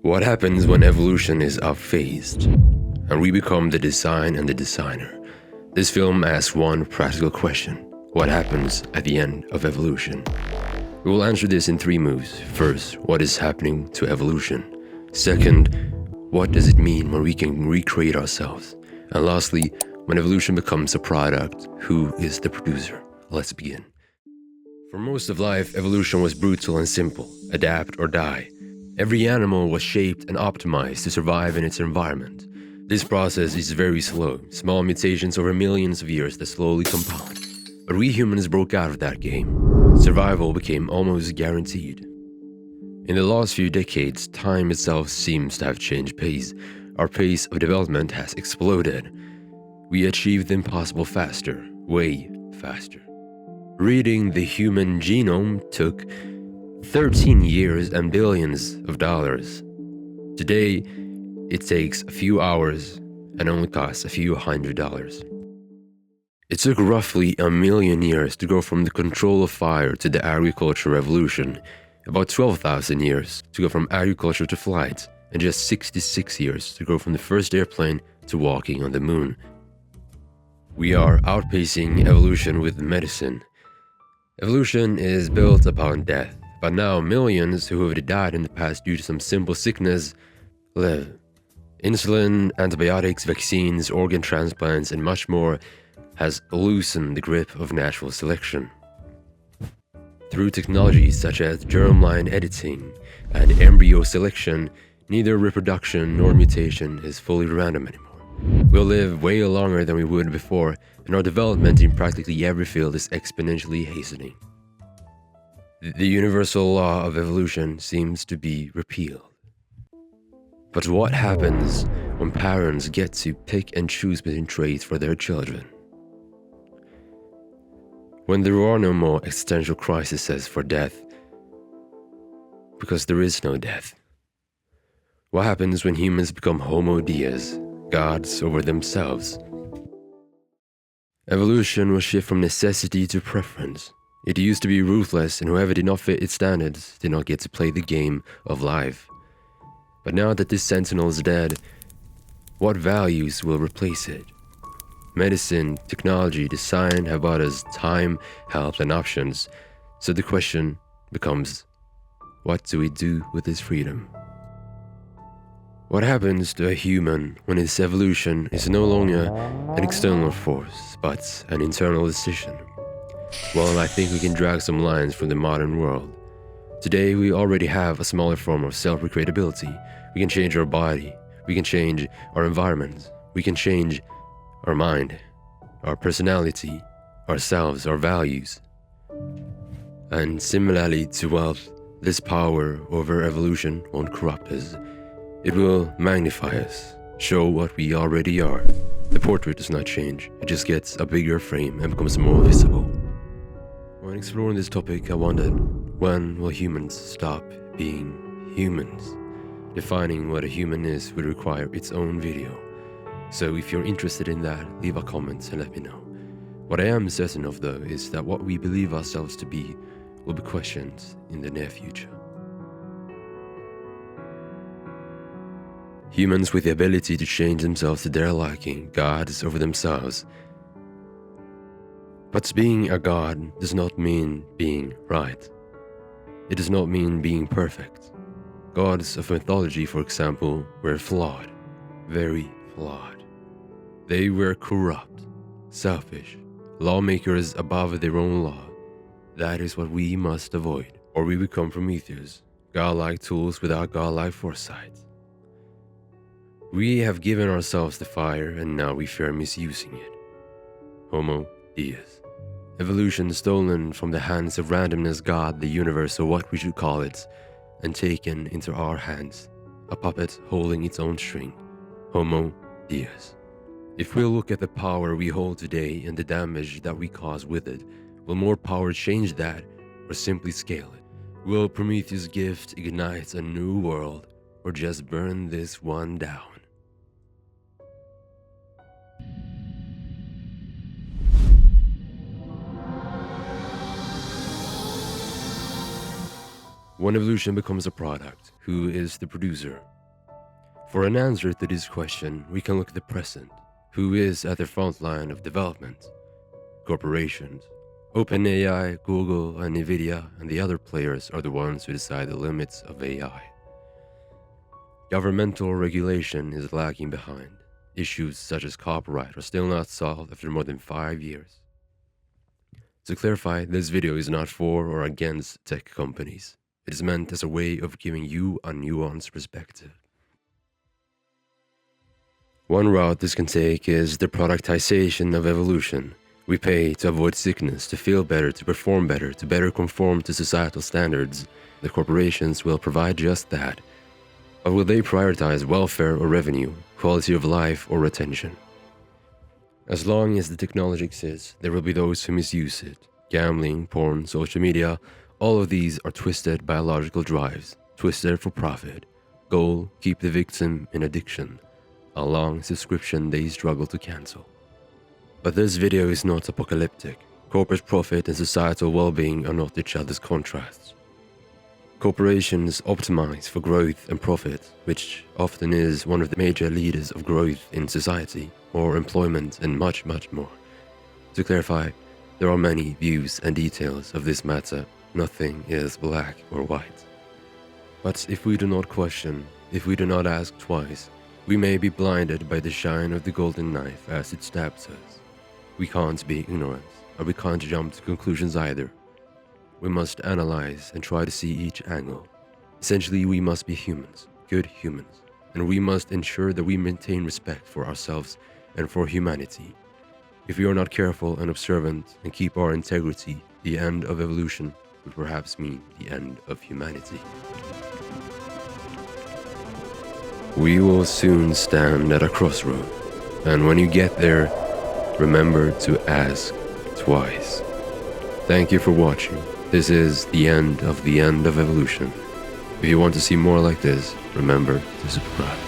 What happens when evolution is outphased and we become the design and the designer? This film asks one practical question: what happens at the end of evolution? We will answer this in three moves. First, what is happening to evolution? Second, what does it mean when we can recreate ourselves? And lastly, when evolution becomes a product, who is the producer? Let's begin. For most of life, evolution was brutal and simple: adapt or die. Every animal was shaped and optimized to survive in its environment. This process is very slow, small mutations over millions of years that slowly compound. But we humans broke out of that game. Survival became almost guaranteed. In the last few decades, time itself seems to have changed pace. Our pace of development has exploded. We achieved the impossible faster, way faster. Reading the human genome took 13 years and billions of dollars. Today, it takes a few hours and only costs a few $100. It took roughly 1 million years to go from the control of fire to the agricultural revolution, about 12,000 years to go from agriculture to flight, and just 66 years to go from the first airplane to walking on the moon. We are outpacing evolution with medicine. Evolution is built upon death. But now millions who have died in the past due to some simple sickness live. Insulin, antibiotics, vaccines, organ transplants, and much more has loosened the grip of natural selection. Through technologies such as germline editing and embryo selection, neither reproduction nor mutation is fully random anymore. We'll live way longer than we would before, and our development in practically every field is exponentially hastening. The universal law of evolution seems to be repealed. But what happens when parents get to pick and choose between traits for their children? When there are no more existential crises for death, because there is no death. What happens when humans become Homo Deus, gods over themselves? Evolution will shift from necessity to preference. It used to be ruthless, and whoever did not fit its standards did not get to play the game of life. But now that this sentinel is dead, what values will replace it? Medicine, technology, design have brought us time, health, and options. So the question becomes, what do we do with this freedom? What happens to a human when its evolution is no longer an external force, but an internal decision? Well, I think we can drag some lines from the modern world. Today, we already have a smaller form of self-recreatability. We can change our body. We can change our environment. We can change our mind, our personality, ourselves, our values. And similarly to wealth, this power over evolution won't corrupt us. It will magnify us, show what we already are. The portrait does not change. It just gets a bigger frame and becomes more visible. When exploring this topic, I wondered, when will humans stop being humans? Defining what a human is would require its own video. So if you're interested in that, leave a comment and let me know. What I am certain of though is that what we believe ourselves to be will be questioned in the near future. Humans with the ability to change themselves to their liking, gods over themselves. But being a god does not mean being right. It does not mean being perfect. Gods of mythology, for example, were flawed, very flawed. They were corrupt, selfish, lawmakers above their own law. That is what we must avoid, or we become Prometheus, godlike tools without godlike foresight. We have given ourselves the fire, and now we fear misusing it. Homo Deus. Evolution stolen from the hands of randomness, God, the universe, or what we should call it, and taken into our hands, a puppet holding its own string. Homo Deus. If we look at the power we hold today and the damage that we cause with it, will more power change that or simply scale it? Will Prometheus' gift ignite a new world or just burn this one down? When evolution becomes a product, who is the producer? For an answer to this question, we can look at the present. Who is at the front line of development? Corporations. OpenAI, Google, and Nvidia, and the other players are the ones who decide the limits of AI. Governmental regulation is lagging behind. Issues such as copyright are still not solved after more than 5 years. To clarify, this video is not for or against tech companies. It is meant as a way of giving you a nuanced perspective. One route this can take is the productization of evolution. We pay to avoid sickness, to feel better, to perform better, to better conform to societal standards. The corporations will provide just that. But will they prioritize welfare or revenue, quality of life or retention? As long as the technology exists, there will be those who misuse it. Gambling, porn, social media, all of these are twisted biological drives, twisted for profit. Goal, keep the victim in addiction. A long subscription they struggle to cancel. But this video is not apocalyptic. Corporate profit and societal well-being are not each other's contrasts. Corporations optimize for growth and profit, which often is one of the major leaders of growth in society, or employment, and much, much more. To clarify, there are many views and details of this matter. Nothing is black or white. But if we do not question, if we do not ask twice, we may be blinded by the shine of the golden knife as it stabs us. We can't be ignorant, or we can't jump to conclusions either. We must analyze and try to see each angle. Essentially, we must be humans, good humans, and we must ensure that we maintain respect for ourselves and for humanity. If we are not careful and observant and keep our integrity, the end of evolution would perhaps mean the end of humanity. We will soon stand at a crossroad, and when you get there, remember to ask twice. Thank you for watching. This is the end of evolution. If you want to see more like this, remember to subscribe.